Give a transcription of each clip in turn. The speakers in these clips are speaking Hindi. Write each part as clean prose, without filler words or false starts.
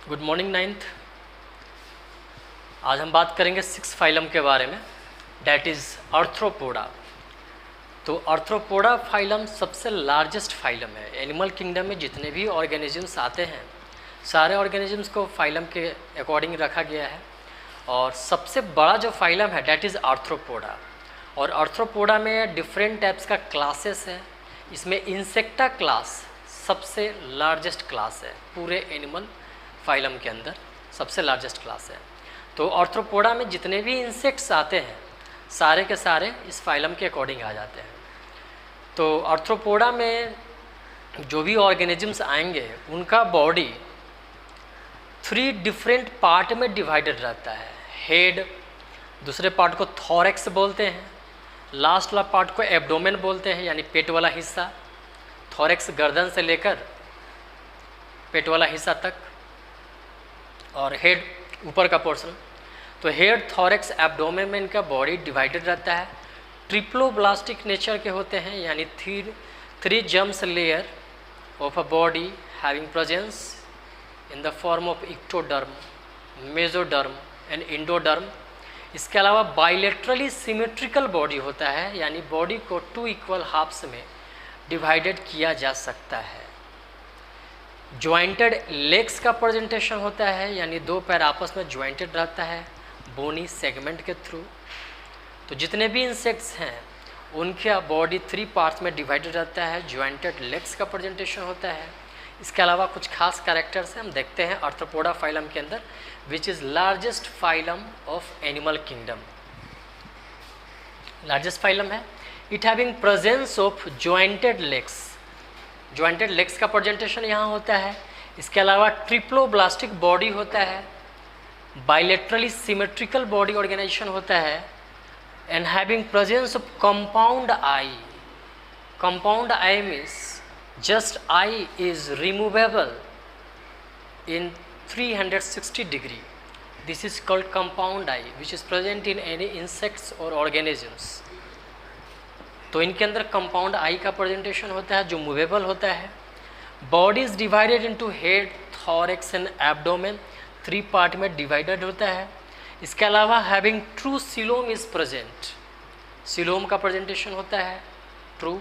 Good morning ninth. आज हम बात करेंगे सिक्स फाइलम के बारे में, डैट इज़ आर्थ्रोपोडा। तो आर्थ्रोपोडा फाइलम सबसे लार्जेस्ट फाइलम है। एनिमल किंगडम में जितने भी ऑर्गेनिजम्स आते हैं सारे ऑर्गेनिजम्स को फाइलम के अकॉर्डिंग रखा गया है, और सबसे बड़ा जो फाइलम है डैट इज़ आर्थ्रोपोडा। और आर्थ्रोपोडा में डिफरेंट टाइप्स का क्लासेस है। इसमें इंसेक्टा क्लास सबसे लार्जेस्ट क्लास है, पूरे एनिमल फाइलम के अंदर सबसे लार्जेस्ट क्लास है। तो आर्थ्रोपोडा में जितने भी इंसेक्ट्स आते हैं सारे के सारे इस फाइलम के अकॉर्डिंग आ जाते हैं। तो आर्थ्रोपोडा में जो भी ऑर्गेनिजम्स आएंगे उनका बॉडी 3 डिफरेंट पार्ट में डिवाइडेड रहता है। हेड, दूसरे पार्ट को थोरैक्स बोलते हैं, लास्ट वाला पार्ट को एब्डोमेन बोलते हैं, यानी पेट वाला हिस्सा। थोरैक्स गर्दन से लेकर पेट वाला हिस्सा तक, और हेड ऊपर का पोर्शन। तो हेड, थोरैक्स, एब्डोमेन में इनका बॉडी डिवाइडेड रहता है। ट्रिप्लोब्लास्टिक नेचर के होते हैं, यानी three germs layer of a body having presence in the form of ectoderm, mesoderm and endoderm. इसके अलावा बाइलेटरली सिमेट्रिकल बॉडी होता है, यानी बॉडी को 2 इक्वल हाफ्स में डिवाइडेड किया जा सकता है। ज्वाइंटेड लेग्स का प्रेजेंटेशन होता है, यानी 2 पैर आपस में ज्वाइंटेड रहता है बोनी सेगमेंट के थ्रू। तो जितने भी इंसेक्ट्स हैं उनका बॉडी 3 पार्ट्स में डिवाइडेड रहता है, ज्वाइंटेड लेग्स का प्रेजेंटेशन होता है। इसके अलावा कुछ खास कैरेक्टर्स हैं हम देखते हैं आर्थ्रोपोडा फाइलम के अंदर, which is largest phylum of animal kingdom. Largest phylum है। It having presence of jointed legs, jointed legs का प्रेजेंटेशन यहाँ होता है। इसके अलावा ट्रिप्लोब्लास्टिक बॉडी होता है, बाइलेटरली सिमेट्रिकल बॉडी ऑर्गेनाइजेशन होता है, and having presence of compound I. Compound I means just eye is removable in 360 degree. This is called compound eye, which is present in any insects or organisms. तो इनके अंदर कंपाउंड आई का प्रेजेंटेशन होता है जो मूवेबल होता है। Body is divided into head, thorax and abdomen, 3 part में डिवाइडेड होता है। इसके अलावा having true coelom is present, coelom का प्रेजेंटेशन होता है ट्रू,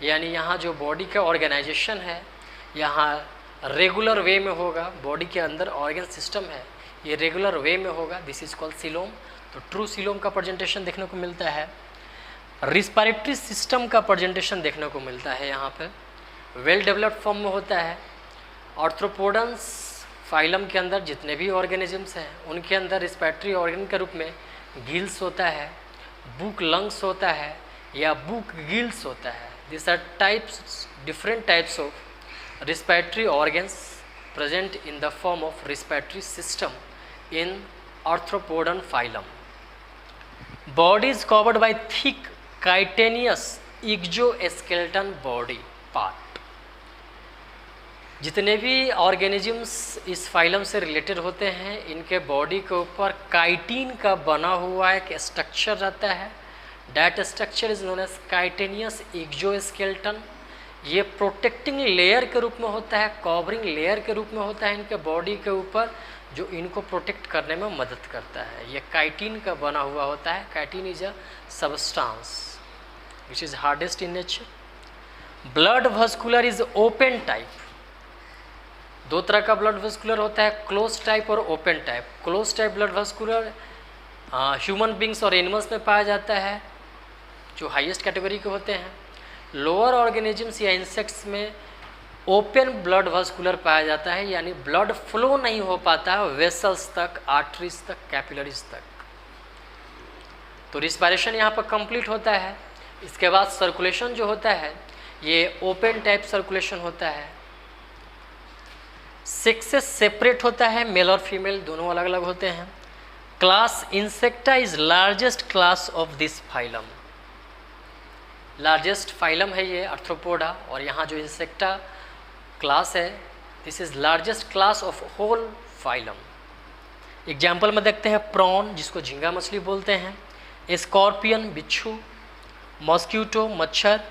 यानी यहाँ जो बॉडी का ऑर्गेनाइजेशन है यहाँ रेगुलर वे में होगा। बॉडी के अंदर ऑर्गन सिस्टम है, ये रेगुलर वे में होगा, दिस इज कॉल्ड सीलोम। तो ट्रू सीलोम का प्रेजेंटेशन देखने को मिलता है। रिस्पायरेटरी सिस्टम का प्रेजेंटेशन देखने को मिलता है यहाँ पे, वेल डेवलप्ड फॉर्म में होता है। आर्थ्रोपोडन्स फाइलम के अंदर जितने भी ऑर्गेनिजम्स हैं उनके अंदर रिस्पायरेटरी ऑर्गन के रूप में गिल्स होता है, बुक लंग्स होता है या बुक गिल्स होता है। These are different types of respiratory organs present in the form of respiratory system in arthropodon phylum. Body is covered by thick chitinous exoskeleton body part. जितने भी ऑर्गेनिजम्स इस फाइलम से रिलेटेड होते हैं इनके बॉडी के ऊपर काइटिन का बना हुआ एक स्ट्रक्चर रहता है। That structure is known as chitinous exoskeleton. ये प्रोटेक्टिंग लेयर के रूप में होता है, कवरिंग लेयर के रूप में होता है इनके बॉडी के ऊपर, जो इनको प्रोटेक्ट करने में मदद करता है। ये काइटिन का बना हुआ होता है। Chitin is a substance which is hardest in nature. Blood vascular is open type. 2 तरह का ब्लड वस्कुलर होता है, क्लोज टाइप और open type. Close type blood vascular human beings और एनिमल्स में पाया जाता है जो हाईएस्ट कैटेगरी के होते हैं। लोअर ऑर्गेनिजम्स या इंसेक्ट्स में ओपन ब्लड वस्कुलर पाया जाता है, यानी ब्लड फ्लो नहीं हो पाता है वेसल्स तक, आर्टरीज तक, कैपिलरीज तक। तो रिस्पायरेशन यहाँ पर कंप्लीट होता है। इसके बाद सर्कुलेशन जो होता है ये ओपन टाइप सर्कुलेशन होता है। सेक्सेस सेपरेट होता है, मेल और फीमेल दोनों अलग अलग होते हैं। Class Insecta is largest class of this phylum. Largest phylum है ये आर्थ्रोपोडा, और यहाँ जो इंसेक्टा क्लास है this is largest class of whole phylum. Example में देखते हैं प्रॉन, जिसको झींगा मछली बोलते हैं, स्कॉर्पियन बिच्छू, मॉस्क्यूटो मच्छर,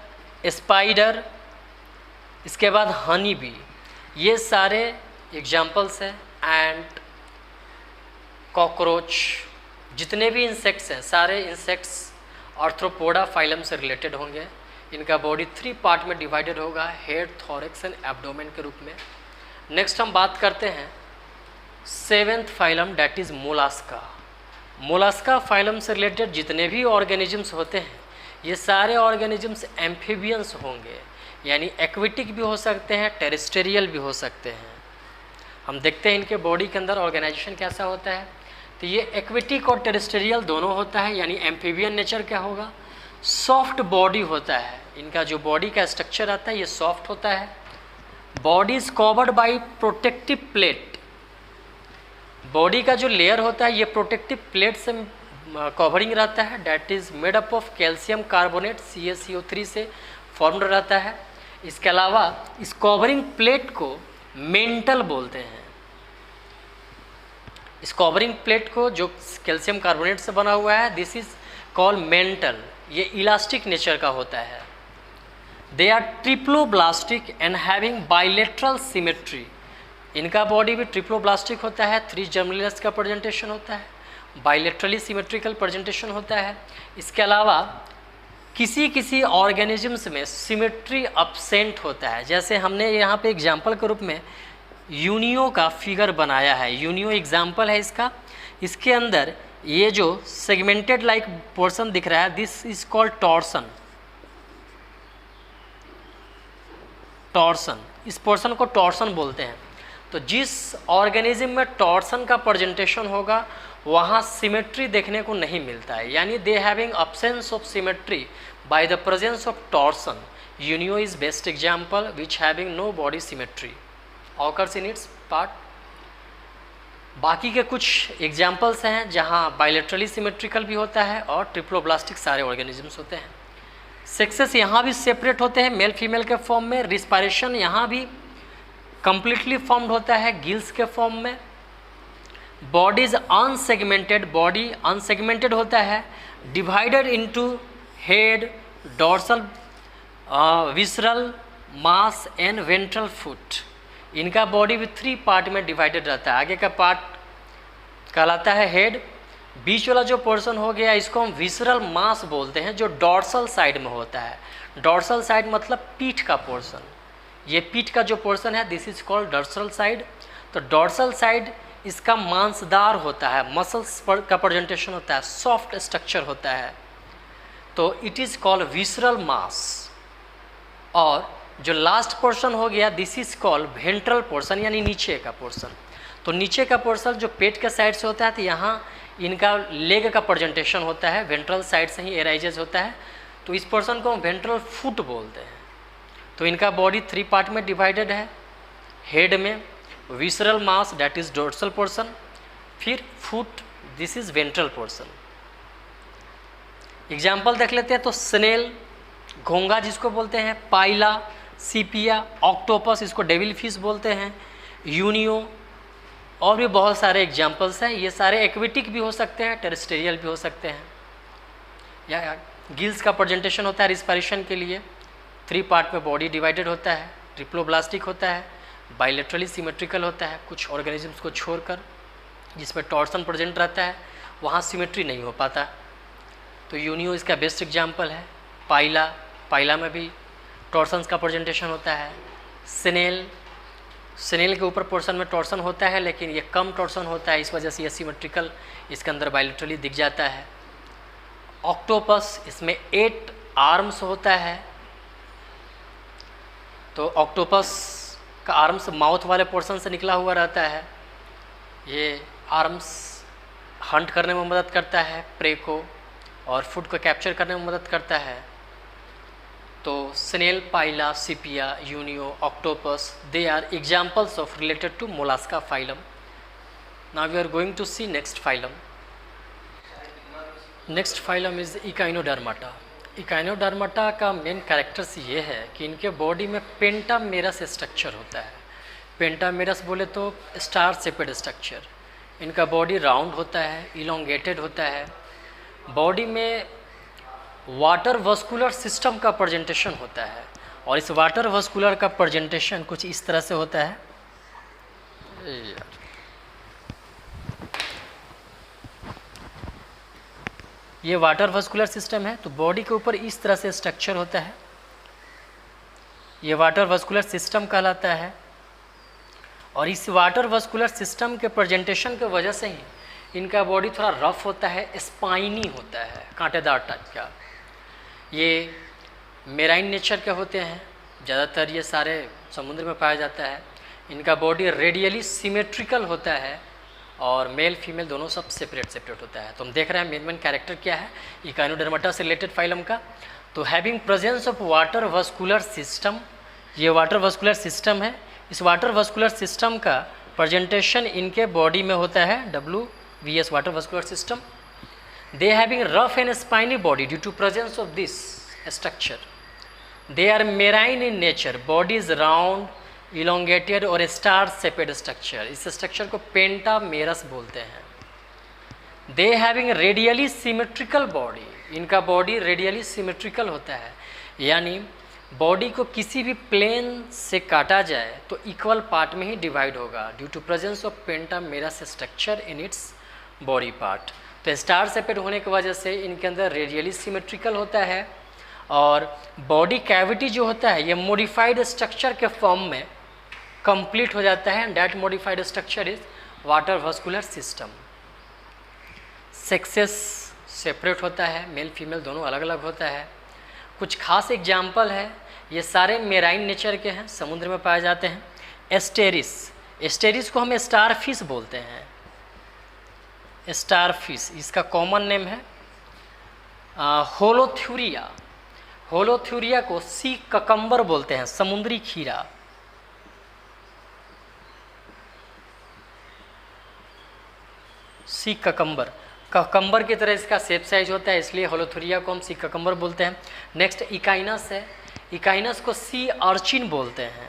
स्पाइडर, इसके बाद हनी बी। ये सारे एग्जाम्पल्स है एंट, कॉकरोच, जितने भी इंसेक्ट्स हैं सारे इंसेक्ट्स आर्थ्रोपोडा फाइलम से रिलेटेड होंगे। इनका बॉडी 3 पार्ट में डिवाइडेड होगा, हेड, थॉरैक्स एंड एब्डोमेन के रूप में। नेक्स्ट हम बात करते हैं 7th phylum, that is Mollusca. Mollusca phylum से रिलेटेड जितने भी ऑर्गेनिजम्स होते हैं ये सारे ऑर्गेनिजम्स एम्फीबियंस होंगे, यानी एक्वेटिक भी हो सकते हैं, टेरेस्टेरियल भी हो सकते हैं। हम देखते हैं इनके बॉडी के अंदर ऑर्गेनाइजेशन कैसा होता है। तो ये एक्वेटिक और टेरेस्टेरियल दोनों होता है, यानी एम्फीबियन नेचर क्या होगा, सॉफ्ट बॉडी होता है। इनका जो बॉडी का स्ट्रक्चर आता है ये सॉफ्ट होता है। Body is covered by protective plate, body का जो लेयर होता है ये प्रोटेक्टिव प्लेट से कवरिंग रहता है, that is made up of calcium carbonate CaCO3 से फॉर्म्ड रहता है। इसके अलावा इस कवरिंग प्लेट को मेंटल बोलते हैं। इस कवरिंग प्लेट को जो कैल्शियम कार्बोनेट से बना हुआ है दिस इज कॉल्ड मेंटल, ये इलास्टिक नेचर का होता है। They are triploblastic and having bilateral symmetry, इनका बॉडी भी ट्रिप्लोब्लास्टिक होता है, 3 जर्मिनल्स का प्रेजेंटेशन होता है, बाइलेटरली सिमेट्रिकल प्रेजेंटेशन होता है। इसके अलावा किसी किसी ऑर्गेनिजम्स में सिमेट्री अपसेंट होता है, जैसे हमने यहाँ पे एग्जाम्पल के रूप में यूनियो का फिगर बनाया है। यूनियो एग्जाम्पल है इसका, इसके अंदर ये जो सेगमेंटेड लाइक पोर्शन दिख रहा है this is called torsion. Torsion, इस पोर्शन को टॉर्सन बोलते हैं। तो जिस ऑर्गेनिज्म में टॉर्सन का प्रेजेंटेशन होगा वहाँ सिमेट्री देखने को नहीं मिलता है, यानी they having absence of symmetry by the presence of torsion. Unio is best example which having no body symmetry occurs in its part. बाकी के कुछ एग्जाम्पल्स हैं जहाँ बायलेटरली सिमेट्रिकल भी होता है और ट्रिप्लोब्लास्टिक सारे ऑर्गेनिजम्स होते हैं। सेक्सेस यहाँ भी सेपरेट होते हैं मेल फीमेल के फॉर्म में। रिस्पायरेशन यहाँ भी कंप्लीटली फॉर्म्ड होता है गिल्स के फॉर्म में। Body is unsegmented, body unsegmented होता है, divided into head, dorsal, visceral, mass and ventral foot. इनका बॉडी भी 3 पार्ट में डिवाइडेड रहता है। आगे का पार्ट कहलाता है हेड, बीच वाला जो पोर्शन हो गया इसको हम विसरल मास बोलते हैं, जो डॉर्सल साइड में होता है। डॉर्सल साइड मतलब पीठ का पोर्शन, ये पीठ का जो पोर्शन है this is called dorsal side. तो डॉर्सल साइड इसका मांसदार होता है, मसल्स का प्रेजेंटेशन होता है, सॉफ्ट स्ट्रक्चर होता है, तो इट इज़ कॉल्ड विसरल मास। और जो लास्ट पोर्शन हो गया this is called ventral portion, यानी नीचे का पोर्शन। तो नीचे का पोर्शन जो पेट के साइड से होता है तो यहाँ इनका लेग का प्रेजेंटेशन होता है, वेंट्रल साइड से ही एराइजेज होता है, तो इस पोर्शन को हम वेंट्रल फुट बोलते हैं। तो इनका बॉडी 3 पार्ट में डिवाइडेड है। हेड में visceral mass that is dorsal portion, फिर foot this is ventral portion. Example देख लेते हैं। तो स्नेल, घोंगा जिसको बोलते हैं, पाइला, सीपिया, ऑक्टोपस इसको डेविल फिश बोलते हैं, यूनियो, और भी बहुत सारे एग्जाम्पल्स हैं। ये सारे एक्वेटिक भी हो सकते हैं, टेरेस्टेरियल भी हो सकते हैं। या गिल्स का प्रेजेंटेशन होता है रिस्पायरेशन के लिए। 3 पार्ट में बॉडी डिवाइडेड होता है, ट्रिप्लोब्लास्टिक होता है, बायलेटरली सिमेट्रिकल होता है, कुछ ऑर्गेनिजम्स को छोड़कर जिसमें टॉर्सन प्रेजेंट रहता है वहाँ सिमेट्री नहीं हो पाता। तो यूनियो इसका बेस्ट एग्जाम्पल है। पाइला, पाइला में भी टॉर्सन्स का प्रेजेंटेशन होता है। स्नेल, स्नेल के ऊपर पोर्शन में टॉर्सन होता है लेकिन ये कम टॉर्सन होता है, इस वजह से ये सिमेट्रिकल इसके अंदर बायलेटरली दिख जाता है। ऑक्टोपस, इसमें 8 आर्म्स होता है। तो ऑक्टोपस का आर्म्स माउथ वाले पोर्शन से निकला हुआ रहता है। ये आर्म्स हंट करने में मदद करता है प्रे को, और फूड को कैप्चर करने में मदद करता है। तो snail, Pila, Sepia, Unio, octopus they are examples of related to Mollusca phylum. Now we are going to see next phylum. Next phylum is Echinodermata. Echinodermata का मेन कैरेक्टर्स ये है कि इनके बॉडी में पेंटामेरस स्ट्रक्चर होता है। पेंटामेरस बोले तो स्टार शेपेड स्ट्रक्चर। इनका बॉडी राउंड होता है, इलोंगेटेड होता है। बॉडी में वाटर वस्कुलर सिस्टम का प्रेजेंटेशन होता है, और इस वाटर वस्कुलर का प्रेजेंटेशन कुछ इस तरह से होता है। यार ये वाटर वास्कुलर सिस्टम है, तो बॉडी के ऊपर इस तरह से स्ट्रक्चर होता है, ये वाटर वास्कुलर सिस्टम कहलाता है। और इस वाटर वास्कुलर सिस्टम के प्रेजेंटेशन की वजह से ही इनका बॉडी थोड़ा रफ होता है, स्पाइनी होता है, कांटेदार टाइप का। ये मेराइन नेचर के होते हैं, ज़्यादातर ये सारे समुद्र में पाया जाता है। इनका बॉडी रेडियली सिमेट्रिकल होता है और मेल फीमेल दोनों सब सेपरेट होता है। तो हम देख रहे हैं मेन कैरेक्टर क्या है इकाइनोडर्माटा से रिलेटेड फाइलम का। तो having presence of water vascular system, ये वाटर वास्कुलर सिस्टम है। इस वाटर वास्कुलर सिस्टम का प्रेजेंटेशन इनके बॉडी में होता है WVS water vascular system. They having rough and spiny body due to presence of this structure. They are marine in nature, body is round, elongated और स्टार शेपेड स्ट्रक्चर। इस स्ट्रक्चर को पेंटामेरस बोलते हैं। They having radially symmetrical body, इनका बॉडी रेडियली सिमेट्रिकल होता है, यानी बॉडी को किसी भी प्लेन से काटा जाए तो इक्वल पार्ट में ही डिवाइड होगा due to presence of pentamerous structure in its body part. तो स्टार शेपेड होने की वजह से इनके अंदर रेडियली सिमेट्रिकल होता है और बॉडी कैविटी जो होता है ये मॉडिफाइड स्ट्रक्चर के फॉर्म में कंप्लीट हो जाता है। And that modified structure is water vascular system. Sexes separate होता है, मेल फीमेल दोनों अलग अलग होता है। कुछ खास एग्जाम्पल है, ये सारे मेराइन नेचर के हैं, समुद्र में पाए जाते हैं। एस्टेरिस, एस्टेरिस को हम स्टार फिश बोलते हैं, स्टार फिश, इसका कॉमन नेम है। होलोथ्यूरिया, होलोथ्यूरिया को सी ककम्बर बोलते हैं, समुद्री खीरा। सी ककम्बर, ककम्बर की तरह इसका शेप साइज होता है, इसलिए होलोथ्यूरिया को हम सी ककम्बर बोलते हैं। नेक्स्ट इकाइनस है, इकाइनस को सी अर्चिन बोलते हैं,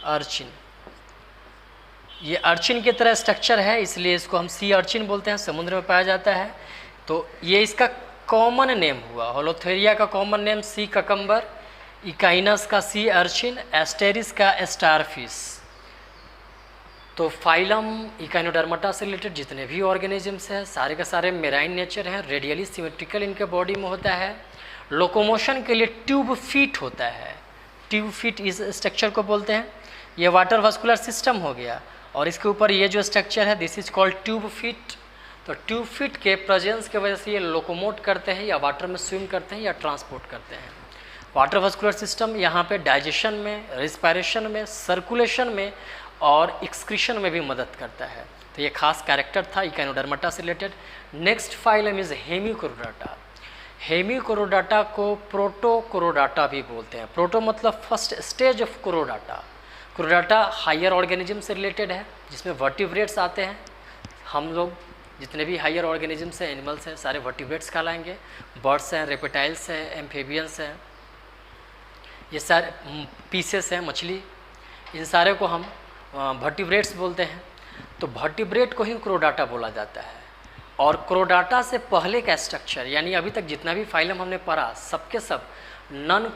अर्चिन। ये अर्चिन की तरह स्ट्रक्चर है, इसलिए इसको हम सी अर्चिन बोलते हैं, समुद्र में पाया जाता है। तो ये इसका कॉमन नेम हुआ, होलोथ्यूरिया का कॉमन नेम सी ककम्बर, इकाइनस का सी अर्चिन, एस्टेरिस का स्टारफिश। तो फाइलम इकाइनोडर्माटा से रिलेटेड जितने भी ऑर्गेनिजम्स हैं सारे का सारे मेराइन नेचर हैं, रेडियली सिमेट्रिकल इनके बॉडी में होता है। लोकोमोशन के लिए ट्यूब फीट होता है, ट्यूब फीट इस स्ट्रक्चर को बोलते हैं। ये वाटर वास्कुलर सिस्टम हो गया और इसके ऊपर ये जो स्ट्रक्चर है this is called tube feet. तो ट्यूब फीट के प्रेजेंस की वजह से ये लोकोमोट करते हैं या वाटर में स्विम करते हैं या ट्रांसपोर्ट करते हैं। वाटर वास्कुलर सिस्टम यहाँ पे डाइजेशन में, रिस्पायरेशन में, सर्कुलेशन में और एक्सक्रीशन में भी मदद करता है। तो ये खास कैरेक्टर था इकाइनोडर्माटा से related. Next phylum is hemichordata. Hemichordata को प्रोटोकोरोडाटा भी बोलते हैं। प्रोटो मतलब first stage of chordata. Chordata higher organism से रिलेटेड है जिसमें वर्टिब्रेट्स आते हैं। हम लोग जितने भी हायर ऑर्गेनिजम्स हैं, एनिमल्स हैं, सारे वर्टिब्रेट्स कहलाएंगे। बर्ड्स हैं, रेप्टाइल्स हैं, एम्फीबियंस हैं, ये सारे पीसेस हैं, मछली, इन सारे को हम वर्टिब्रेट्स बोलते हैं। तो वर्टिब्रेट को ही क्रोडाटा बोला जाता है। और क्रोडाटा से पहले का स्ट्रक्चर यानी अभी तक जितना भी फाइलम हमने पढ़ा सबके सब नॉन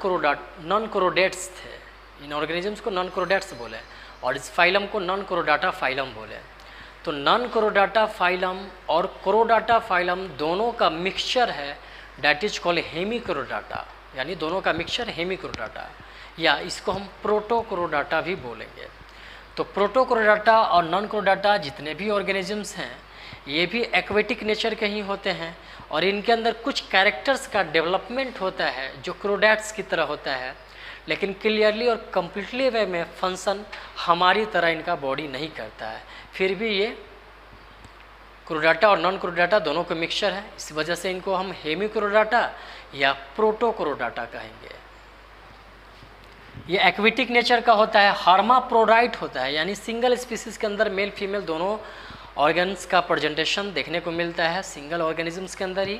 क्रोडेट्स थे। इन ऑर्गेनिजम्स को नॉन क्रोडेट्स बोले और इस फाइलम को नॉन क्रोडाटा फाइलम बोले। तो नॉन क्रोडाटा फाइलम और क्रोडाटा फाइलम दोनों का मिक्सचर है, डैट इज कॉल्ड हेमिक्रोडाटा, यानी दोनों का मिक्सचर हेमिक्रोडाटा, या इसको हम प्रोटोक्रोडाटा भी बोलेंगे। तो प्रोटोक्रोडाटा और नॉन क्रोडाटा जितने भी ऑर्गेनिजम्स हैं ये भी एक्वेटिक नेचर के ही होते हैं और इनके अंदर कुछ कैरेक्टर्स का डेवलपमेंट होता है जो क्रोडैट्स की तरह होता है, लेकिन क्लियरली और कम्प्लीटली वे में फंक्शन हमारी तरह इनका बॉडी नहीं करता है। फिर भी ये क्रोडाटा और नॉन क्रोडाटा दोनों का मिक्सचर है, इस वजह से इनको हम हेमिक्रोडाटा या प्रोटोक्रोडाटा कहेंगे। ये एक्वेटिक नेचर का होता है, हर्माफ्रोडाइट होता है, यानी सिंगल स्पीसीज के अंदर मेल फीमेल दोनों ऑर्गन्स का प्रेजेंटेशन देखने को मिलता है सिंगल ऑर्गेनिजम्स के अंदर ही।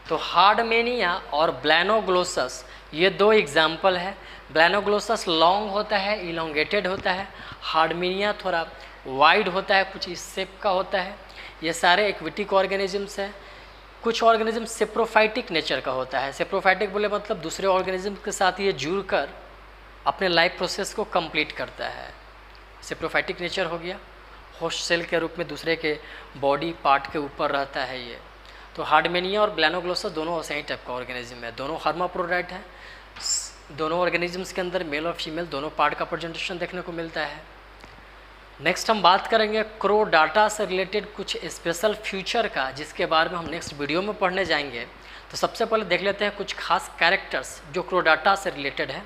तो हार्डमेनिया और ब्लैनोग्लोसस ये दो एग्जाम्पल है। ब्लैनोग्लोसस लॉन्ग होता है, इलोंगेटेड होता है। हार्डमेनिया थोड़ा वाइड होता है, कुछ इस शेप का होता है। ये सारे एक्वेटिक ऑर्गेनिजम्स हैं। कुछ ऑर्गेनिज्म सेप्रोफाइटिक नेचर का होता है। सेप्रोफाइटिक बोले मतलब दूसरे ऑर्गेनिज्म के साथ ये जुड़कर अपने लाइफ प्रोसेस को कंप्लीट करता है। सेप्रोफाइटिक नेचर हो गया, होस्ट सेल के रूप में दूसरे के बॉडी पार्ट के ऊपर रहता है ये। तो हार्डमेनिया और ब्लैनोग्लोसस दोनों ऐसे ही टाइप का ऑर्गेनिज्म है, दोनों हर्माप्रोडाइट है। दोनों ऑर्गेनिजम्स के अंदर मेल और फीमेल दोनों पार्ट का प्रेजेंटेशन देखने को मिलता है। नेक्स्ट हम बात करेंगे क्रोडाटा से रिलेटेड कुछ स्पेशल फ्यूचर का, जिसके बारे में हम नेक्स्ट वीडियो में पढ़ने जाएंगे। तो सबसे पहले देख लेते हैं कुछ खास कैरेक्टर्स जो क्रोडाटा से रिलेटेड है।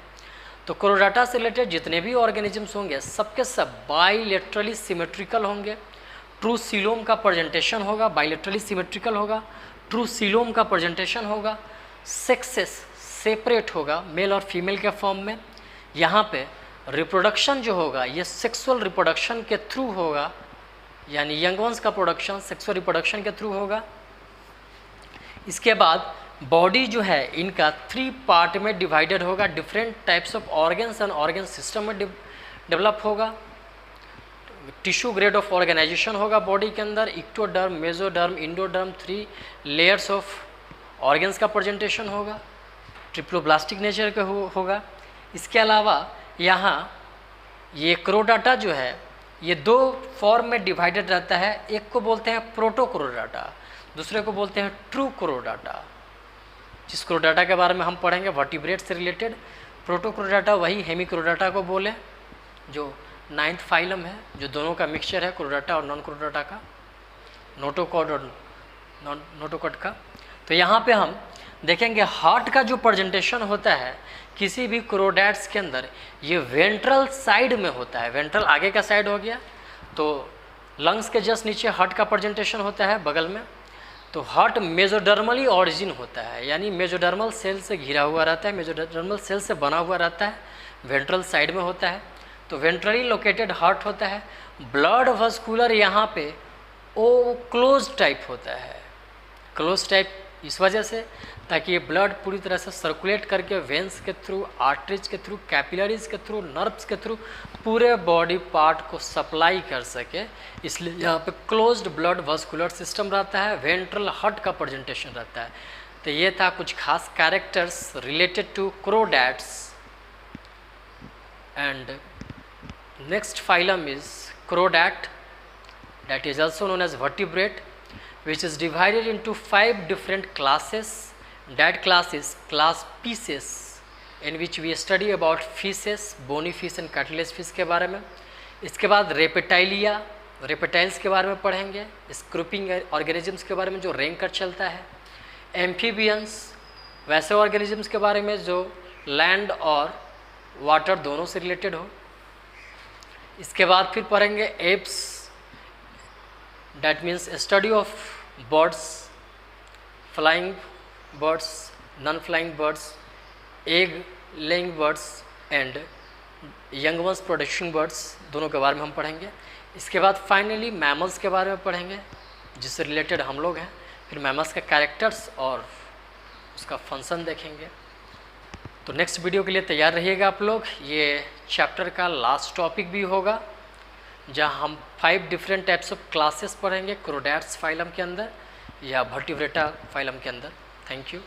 तो क्रोडाटा से रिलेटेड जितने भी ऑर्गेनिजम्स होंगे सबके सब बाइलेटरली सिमेट्रिकल होंगे। ट्रू सीलोम का प्रेजेंटेशन होगा, बाइलेटरली सिमेट्रिकल होगा, ट्रू सीलोम का प्रेजेंटेशन होगा, सेक्सेस सेपरेट होगा मेल और फीमेल के फॉर्म में। यहाँ पे रिप्रोडक्शन जो होगा ये सेक्सुअल रिप्रोडक्शन के थ्रू होगा, यानी यंग वंस का प्रोडक्शन सेक्सुअल रिप्रोडक्शन के थ्रू होगा। इसके बाद बॉडी जो है इनका 3 पार्ट में डिवाइडेड होगा, different types of organs and organ system में डेवलप होगा। टिश्यू ग्रेड ऑफ ऑर्गेनाइजेशन होगा बॉडी के अंदर, ectoderm, mesoderm, endoderm, 3 layers of organs का प्रेजेंटेशन होगा। ट्रिप्लोब्लास्टिक नेचर का होगा। इसके अलावा यहाँ ये क्रोडाटा जो है ये 2 फॉर्म में डिवाइडेड रहता है। एक को बोलते हैं प्रोटोक्रोडाटा, दूसरे को बोलते हैं ट्रू क्रोडाटा। जिस क्रोडाटा के बारे में हम पढ़ेंगे वर्टिब्रेट से रिलेटेड, प्रोटोक्रोडाटा वही हेमिक्रोडाटा को बोले जो 9th फाइलम है, जो दोनों का मिक्सचर है क्रोडाटा और नॉन क्रोडाटा का, नोटोकॉड और नोटोकॉड का। तो यहाँ पे हम देखेंगे हार्ट का जो प्रेजेंटेशन होता है किसी भी क्रोडैट्स के अंदर ये वेंट्रल साइड में होता है। वेंट्रल आगे का साइड हो गया, तो लंग्स के जस्ट नीचे हार्ट का प्रेजेंटेशन होता है बगल में। तो हार्ट मेजोडर्मली ऑरिजिन होता है, यानी मेजोडर्मल सेल से घिरा हुआ रहता है, मेजोडर्मल सेल से बना हुआ रहता है, वेंट्रल साइड में होता है। तो वेंट्रली लोकेटेड हार्ट होता है। ब्लड वस्कुलर यहाँ पे ओ क्लोज टाइप होता है, क्लोज टाइप इस वजह से ताकि ये ब्लड पूरी तरह से सर्कुलेट करके वेंस के थ्रू, आर्टरीज के थ्रू, कैपिलरीज के थ्रू, नर्व्स के थ्रू पूरे बॉडी पार्ट को सप्लाई कर सके, इसलिए यहाँ पे क्लोज्ड ब्लड वस्कुलर सिस्टम रहता है, वेंट्रल हार्ट का प्रेजेंटेशन रहता है। तो ये था कुछ खास characters related to chordates. And next phylum is chordate, that is also known as vertebrate, which is divided into 5 different classes. That class is class Pisces, in which we study about fishes, bony fish and cartilaginous fish के बारे में। इसके बाद रेपेटाइलिया, रेपेटाइल्स के बारे में पढ़ेंगे, स्क्रूपिंग ऑर्गेनिजम्स के बारे में जो रेंकर चलता है, एम्फीबियंस वैसे ऑर्गेनिजम्स के बारे में जो लैंड और वाटर दोनों से रिलेटेड हो। इसके बाद फिर पढ़ेंगे apps, that means a study of birds, flying birds, non-flying birds, egg laying birds and young ones producing birds, दोनों के बारे में हम पढ़ेंगे। इसके बाद फाइनली मैमल्स के बारे में पढ़ेंगे जिससे रिलेटेड हम लोग हैं। फिर मैमल्स के कैरेक्टर्स और उसका फंक्शन देखेंगे। तो नेक्स्ट वीडियो के लिए तैयार रहिएगा आप लोग। ये चैप्टर का लास्ट टॉपिक भी होगा जहाँ हम 5 डिफरेंट टाइप्स ऑफ क्लासेस पढ़ेंगे क्रोडैट्स फाइलम के अंदर या वर्टिब्रेटा फाइलम के अंदर। Thank you.